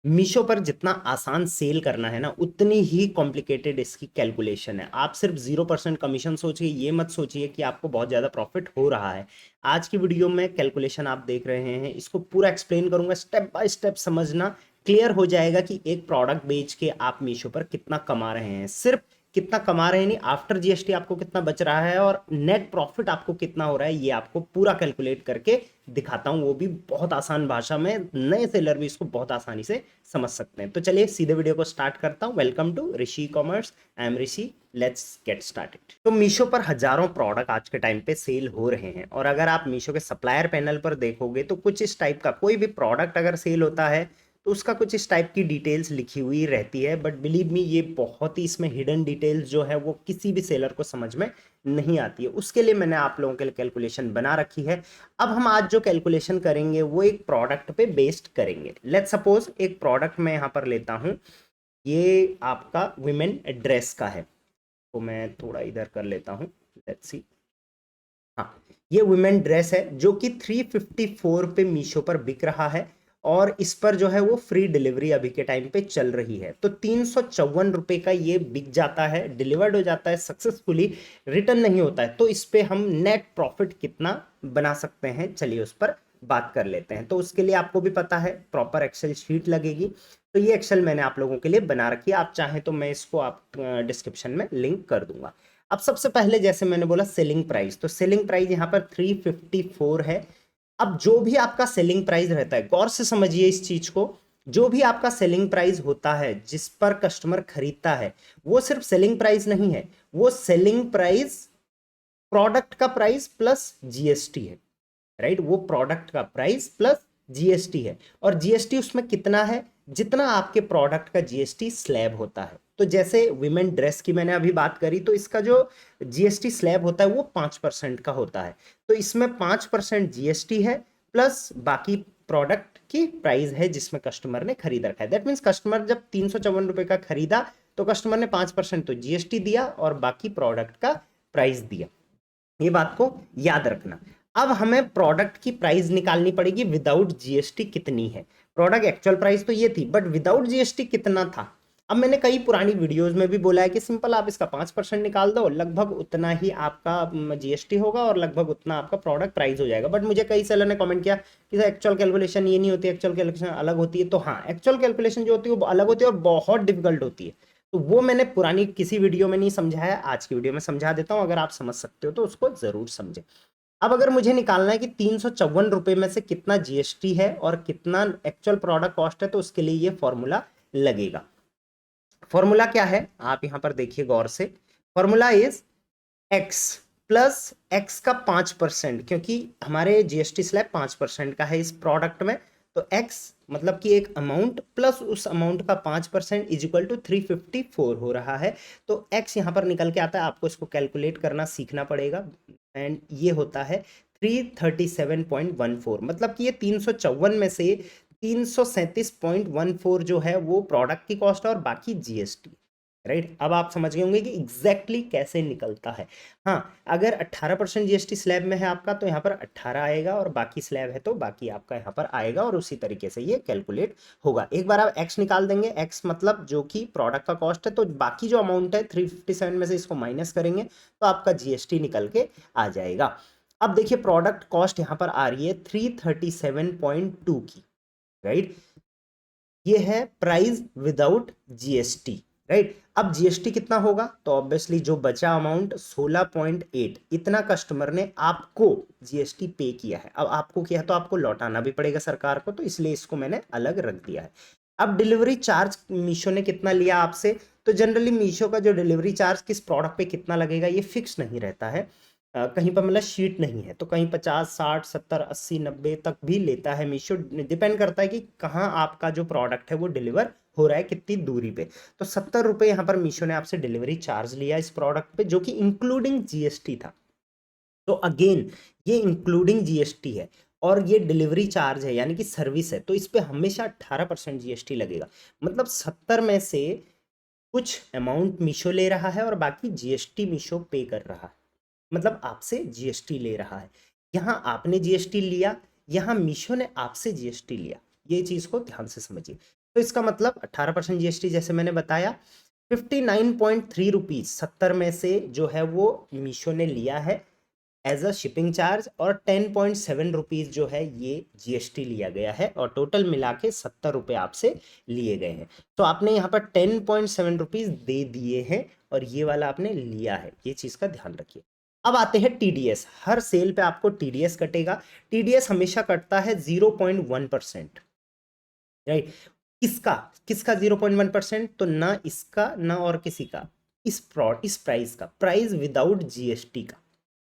मीशो पर जितना आसान सेल करना है ना, उतनी ही कॉम्प्लिकेटेड इसकी कैलकुलेशन है। आप सिर्फ 0% कमीशन सोचिए, ये मत सोचिए कि आपको बहुत ज़्यादा प्रॉफिट हो रहा है। आज की वीडियो में कैलकुलेशन आप देख रहे हैं, इसको पूरा एक्सप्लेन करूंगा, स्टेप बाय स्टेप समझना, क्लियर हो जाएगा कि एक प्रोडक्ट बेच के आप मीशो पर कितना कमा रहे हैं। सिर्फ कितना कमा रहे हैं नहीं, आफ्टर जीएसटी आपको कितना बच रहा है और नेट प्रॉफिट आपको कितना हो रहा है, ये आपको पूरा कैलकुलेट करके दिखाता हूं, वो भी बहुत आसान भाषा में। नए सेलर भी इसको बहुत आसानी से समझ सकते हैं। तो चलिए सीधे वीडियो को स्टार्ट करता हूं। Welcome to Rishi commerce, I am Rishi, let's get started. तो मीशो पर हजारों प्रोडक्ट आज के टाइम पे सेल हो रहे हैं, और अगर आप मीशो के सप्लायर पैनल पर देखोगे तो कुछ इस टाइप का कोई भी प्रोडक्ट अगर सेल होता है तो उसका कुछ इस टाइप की डिटेल्स लिखी हुई रहती है। बट बिलीव मी, ये बहुत ही इसमें हिडन डिटेल्स जो है वो किसी भी सेलर को समझ में नहीं आती है। उसके लिए मैंने आप लोगों के लिए कैलकुलेशन बना रखी है। अब हम आज जो कैलकुलेशन करेंगे वो एक प्रोडक्ट पे बेस्ड करेंगे। लेट्स सपोज एक प्रोडक्ट मैं यहाँ पर लेता हूँ, ये आपका विमेन ड्रेस का है, तो मैं थोड़ा इधर कर लेता हूँ। लेट्स सी, हाँ, ये वुमेन ड्रेस है जो कि 354 पे मीशो पर बिक रहा है, और इस पर जो है वो फ्री डिलीवरी अभी के टाइम पे चल रही है। तो 354 रुपये का ये बिक जाता है, डिलीवर्ड हो जाता है सक्सेसफुली, रिटर्न नहीं होता है। तो इस पे हम नेट प्रॉफिट कितना बना सकते हैं, चलिए उस पर बात कर लेते हैं। तो उसके लिए आपको भी पता है प्रॉपर एक्सेल शीट लगेगी। तो ये एक्सेल मैंने आप लोगों के लिए बना रखी है, आप चाहें तो मैं इसको आप डिस्क्रिप्शन में लिंक कर दूंगा। अब सबसे पहले जैसे मैंने बोला सेलिंग प्राइस, तो सेलिंग प्राइस यहाँ पर 354 है। अब जो भी आपका सेलिंग प्राइस रहता है, गौर से समझिए इस चीज को, जो भी आपका सेलिंग प्राइस होता है जिस पर कस्टमर खरीदता है, वो सिर्फ सेलिंग प्राइस नहीं है, वो सेलिंग प्राइस प्रोडक्ट का प्राइस प्लस जीएसटी है। राइट, वो प्रोडक्ट का प्राइस प्लस जीएसटी है, और जीएसटी उसमें कितना है, जितना आपके प्रोडक्ट का जीएसटी स्लैब होता है। तो जैसे विमेन ड्रेस की मैंने अभी बात करी, तो इसका जो जीएसटी स्लैब होता है वो 5% का होता है। तो इसमें 5% जीएसटी है, प्लस बाकी प्रोडक्ट की प्राइस है जिसमें कस्टमर ने खरीद रखा है। दैट मीन्स कस्टमर जब 354 रुपये का खरीदा तो कस्टमर ने 5% तो जीएसटी दिया और बाकी प्रोडक्ट का प्राइस दिया। ये बात को याद रखना। अब हमें प्रोडक्ट की प्राइस निकालनी पड़ेगी विदाउट जीएसटी कितनी है। प्रोडक्ट एक्चुअल प्राइस तो ये थी, बट विदाउट जीएसटी कितना था। अब मैंने कई पुरानी वीडियोस में भी बोला है कि सिंपल आप इसका 5% निकाल दो, लगभग उतना ही आपका जीएसटी होगा और लगभग उतना आपका प्रोडक्ट प्राइस हो जाएगा। बट मुझे कई सेलर ने कमेंट किया कि सर एक्चुअल कैलकुलेशन ये नहीं होती, एक्चुअल कैलकुलेशन अलग होती है। तो हाँ, एक्चुअल कैलकुलेशन जो होती है वो अलग होती है और बहुत डिफिकल्ट होती है। तो वो मैंने पुरानी किसी वीडियो में नहीं समझाया, आज की वीडियो में समझा देता हूं। अगर आप समझ सकते हो तो उसको जरूर समझें। अब अगर मुझे निकालना है कि 354 रुपये में से कितना जीएसटी है और कितना एक्चुअल प्रोडक्ट कॉस्ट है, तो उसके लिए ये फॉर्मूला लगेगा। फॉर्मूला क्या है, आप यहां पर देखिए गौर से। Formula is x plus x का 5%, क्योंकि हमारे जीएसटी स्लैब 5% का है इस प्रोडक्ट में। तो एक्स मतलब कि एक अमाउंट प्लस उस अमाउंट का 5% इज इक्वल टू 354 हो रहा है। तो एक्स यहां पर निकल के आता है, आपको इसको कैलकुलेट करना सीखना पड़ेगा। एंड ये होता है 337.14, मतलब कि ये 354 में से 337.14 जो है वो प्रोडक्ट की कॉस्ट है और बाकी जीएसटी। राइट, अब आप समझ गए होंगे कि एग्जैक्टली कैसे निकलता है। हाँ, अगर 18% जीएसटी स्लैब में है आपका तो यहाँ पर 18 आएगा, और बाकी स्लैब है तो बाकी आपका यहाँ पर आएगा, और उसी तरीके से ये कैलकुलेट होगा। एक बार आप एक्स निकाल देंगे, एक्स मतलब जो कि प्रोडक्ट का कॉस्ट है, तो बाकी जो अमाउंट है 357 में से इसको माइनस करेंगे तो आपका जीएसटी निकल के आ जाएगा। अब देखिए प्रोडक्ट कॉस्ट यहाँ पर आ रही है 337.2 की। राइट, ये है प्राइस विदाउट जीएसटी। राइट, अब जीएसटी कितना होगा, तो ऑब्वियसली जो बचा अमाउंट 16.8, इतना कस्टमर ने आपको जीएसटी पे किया है। अब आपको किया है तो आपको लौटाना भी पड़ेगा सरकार को, तो इसलिए इसको मैंने अलग रख दिया है। अब डिलीवरी चार्ज मीशो ने कितना लिया आपसे, तो जनरली मीशो का जो डिलीवरी चार्ज किस प्रोडक्ट पे कितना लगेगा ये फिक्स नहीं रहता है। कहीं पर मतलब शीट नहीं है, तो कहीं 50, 60, 70, 80, 90 तक भी लेता है मीशो। डिपेंड करता है कि कहाँ आपका जो प्रोडक्ट है वो डिलीवर हो रहा है, कितनी दूरी पे। तो 70 रुपये यहाँ पर मीशो ने आपसे डिलीवरी चार्ज लिया इस प्रोडक्ट पे, जो कि इंक्लूडिंग जीएसटी था। तो अगेन ये इंक्लूडिंग जीएसटी है और ये डिलीवरी चार्ज है, यानी कि सर्विस है, तो इस पे हमेशा 18% जीएसटी लगेगा। मतलब 70 में से कुछ अमाउंट मीशो ले रहा है और बाकी जीएसटी मीशो पे कर रहा है, मतलब आपसे जीएसटी ले रहा है। यहाँ आपने जीएसटी लिया, यहाँ मीशो ने आपसे जीएसटी लिया, ये चीज को ध्यान से समझिए। तो इसका मतलब 18% जीएसटी जैसे मैंने बताया, 59.3 रुपीज 70 में से जो है वो मीशो ने लिया है एज अ शिपिंग चार्ज, और 10.7 रुपीज जो है ये जीएसटी लिया गया है, और टोटल मिला के 70 रुपये आपसे लिए गए हैं। तो आपने यहाँ पर 10.7 रुपीज दे दिए हैं और ये वाला आपने लिया है, ये चीज का ध्यान रखिए। अब आते हैं टीडीएस। हर सेल पे आपको टीडीएस कटेगा। टीडीएस हमेशा कटता है 0.1%, राइट। किसका किसका 0.1%? तो ना इसका ना और किसी का, इस प्राइस का, प्राइस विदाउट जीएसटी का,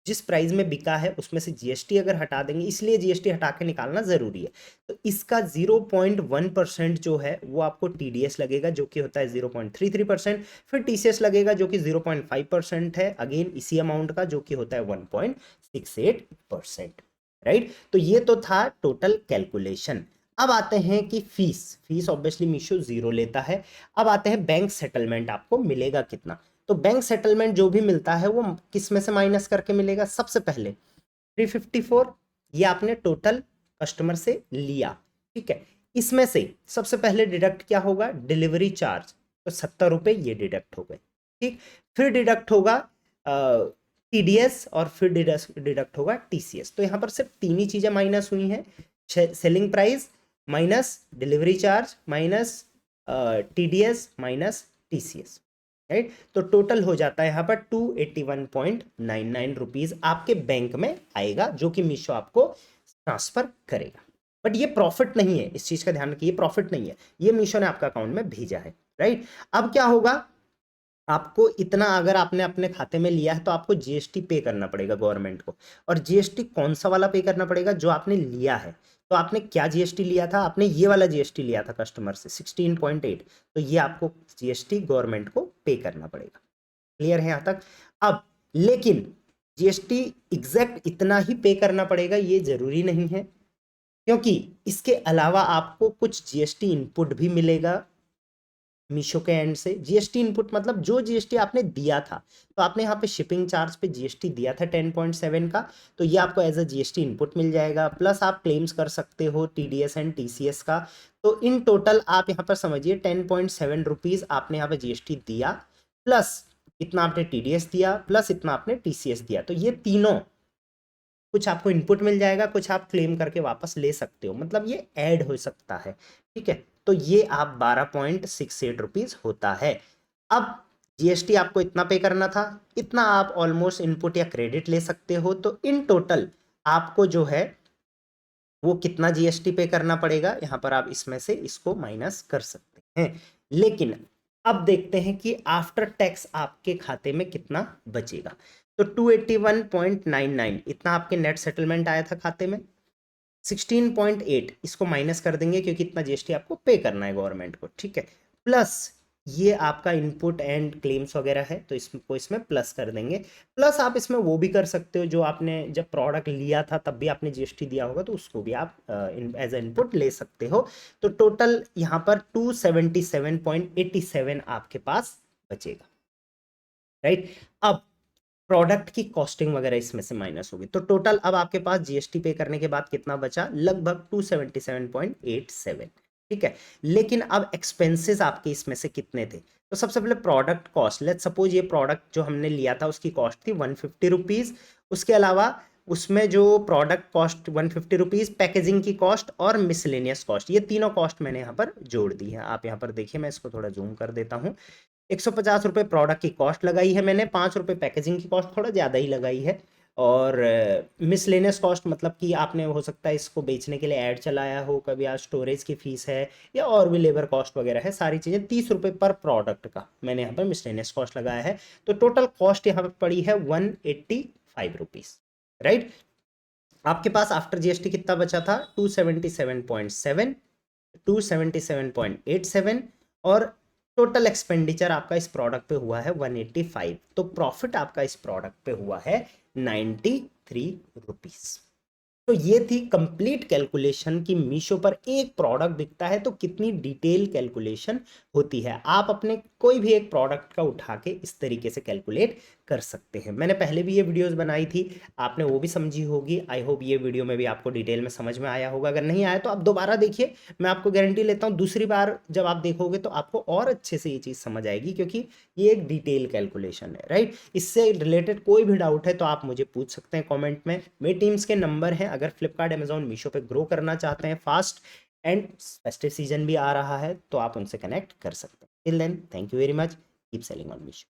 जिस प्राइस में बिका है उसमें से जीएसटी अगर हटा देंगे, इसलिए जीएसटी हटा के निकालना जरूरी है। तो इसका 0.1% जो है वो आपको टीडीएस लगेगा, जो कि होता है 0.33%। फिर टीसीएस लगेगा जो कि 0.5% है, अगेन इसी अमाउंट का, जो कि होता है 1.68%, राइट। तो ये तो था टोटल कैलकुलेशन। अब आते हैं कि फीस ऑब्वियसली मीशो जीरो लेता है। अब आते हैं बैंक सेटलमेंट, आपको मिलेगा कितना। तो बैंक सेटलमेंट जो भी मिलता है वो किस में से माइनस करके मिलेगा? सबसे पहले 354, ये आपने टोटल कस्टमर से लिया, ठीक है। इसमें से सबसे पहले डिडक्ट क्या होगा? डिलीवरी चार्ज, तो 70 रुपये ये डिडक्ट हो गए, ठीक। फिर डिडक्ट होगा टीडीएस, और फिर डिडक्ट होगा टीसीएस। तो यहाँ पर सिर्फ तीन ही चीजें माइनस हुई हैं, selling price minus delivery charge minus TDS minus TCS, right. तो टोटल हो जाता है यहाँ पर 281.99 रुपीज आपके बैंक में आएगा, जो कि मीशो आपको ट्रांसफर करेगा। बट ये प्रॉफिट नहीं है, इस चीज का ध्यान रखिए, ये प्रॉफिट नहीं है, ये मीशो ने आपका अकाउंट में भेजा है, राइट। अब क्या होगा, आपको इतना अगर आपने अपने खाते में लिया है तो आपको जीएसटी पे करना पड़ेगा गवर्नमेंट को। और जीएसटी कौन सा वाला पे करना पड़ेगा? जो आपने लिया है। तो आपने क्या जीएसटी लिया था? आपने ये वाला जीएसटी लिया था कस्टमर से 16.8, तो ये आपको जीएसटी गवर्नमेंट को पे करना पड़ेगा। क्लियर है यहाँ तक? अब लेकिन जीएसटी एग्जैक्ट इतना ही पे करना पड़ेगा ये जरूरी नहीं है, क्योंकि इसके अलावा आपको कुछ जीएसटी इनपुट भी मिलेगा मीशो के एंड से। जीएसटी इनपुट मतलब जो जीएसटी आपने दिया था, तो आपने यहाँ पे शिपिंग चार्ज पे जीएसटी दिया था 10.7 का, तो ये आपको एज अ जीएसटी इनपुट मिल जाएगा। प्लस आप क्लेम्स कर सकते हो टीडीएस एंड टीसीएस का। तो इन टोटल आप यहाँ पर समझिए 10.7 रुपीज आपने यहाँ पे जीएसटी दिया, प्लस इतना आपने टीडीएस दिया, प्लस इतना आपने टीसीएस दिया। तो ये तीनों, कुछ आपको इनपुट मिल जाएगा, कुछ आप क्लेम करके वापस ले सकते हो, मतलब ये ऐड हो सकता है, ठीक है। तो ये आप 12.68 रुपीज होता है। अब जीएसटी आपको इतना पे करना था, इतना आप ऑलमोस्ट इनपुट या क्रेडिट ले सकते हो। तो इन टोटल आपको जो है वो कितना जीएसटी पे करना पड़ेगा, यहाँ पर आप इसमें से इसको माइनस कर सकते हैं। लेकिन अब देखते हैं कि आफ्टर टैक्स आपके खाते में कितना बचेगा। तो 281.99 इतना आपके नेट सेटलमेंट आया था खाते में। 16.8 इसको माइनस कर देंगे क्योंकि इतना जीएसटी आपको पे करना है गवर्नमेंट को, ठीक है। प्लस ये आपका इनपुट एंड क्लेम्स वगैरह है, तो इसको इसमें प्लस कर देंगे। प्लस आप इसमें वो भी कर सकते हो, जो आपने जब प्रोडक्ट लिया था तब भी आपने जीएसटी दिया होगा, तो उसको भी आप एज ए इनपुट ले सकते हो। तो टोटल यहाँ पर 277.87 आपके पास बचेगा, राइट। अब प्रोडक्ट की कॉस्टिंग वगैरह इसमें से माइनस होगी, तो टोटल अब आपके पास जीएसटी पे करने के बाद कितना बचा? लगभग 277.87, ठीक है। लेकिन अब एक्सपेंसेस आपके इसमें से कितने थे? तो सबसे पहले प्रोडक्ट कॉस्ट, लेट्स सपोज ये प्रोडक्ट जो हमने लिया था उसकी कॉस्ट थी 150 रुपीज। उसके अलावा उसमें जो प्रोडक्ट कॉस्ट 150 रुपीज, पैकेजिंग की कॉस्ट और मिसलेनियस कॉस्ट, ये तीनों कॉस्ट मैंने यहाँ पर जोड़ दी है। आप यहाँ पर देखिए, मैं इसको थोड़ा जूम कर देता हूँ। 150 रुपये प्रोडक्ट की कॉस्ट लगाई है मैंने, 5 रुपये पैकेजिंग की कॉस्ट, थोड़ा ज़्यादा ही लगाई है। और मिसलेनियस कॉस्ट मतलब कि आपने हो सकता है इसको बेचने के लिए ऐड चलाया हो कभी, आज स्टोरेज की फीस है या और भी लेबर कॉस्ट वगैरह है, सारी चीज़ें 30 रुपये पर प्रोडक्ट का मैंने यहाँ पर मिसलेनियस कॉस्ट लगाया है। तो टोटल कॉस्ट यहाँ पर पड़ी है 185 रुपीज़, राइट। आपके पास आफ्टर जीएसटी कितना बचा था? 277.7, 277.87, और टोटल एक्सपेंडिचर आपका इस प्रोडक्ट पे हुआ है 185। तो प्रॉफिट आपका इस प्रोडक्ट पे हुआ है 93 रुपीज। तो ये थी कंप्लीट कैलकुलेशन कि मीशो पर एक प्रोडक्ट बिकता है तो कितनी डिटेल कैलकुलेशन होती है। आप अपने कोई भी एक प्रोडक्ट का उठा के इस तरीके से कैलकुलेट कर सकते हैं। मैंने पहले भी ये वीडियोस बनाई थी, आपने वो भी समझी होगी। आई होप ये वीडियो में भी आपको डिटेल में समझ में आया होगा। अगर नहीं आया तो आप दोबारा देखिए, मैं आपको गारंटी लेता हूँ दूसरी बार जब आप देखोगे तो आपको और अच्छे से ये चीज़ समझ आएगी, क्योंकि ये एक डिटेल कैलकुलेशन है, राइट। इससे रिलेटेड कोई भी डाउट है तो आप मुझे पूछ सकते हैं कॉमेंट में। मेरी टीम्स के नंबर हैं, अगर फ्लिपकार्ट, अमेजोन, मीशो पे ग्रो करना चाहते हैं फास्ट, एंड फेस्टिव सीजन भी आ रहा है तो आप उनसे कनेक्ट कर सकते हैं। Till then, thank you very much, keep selling on Meesho.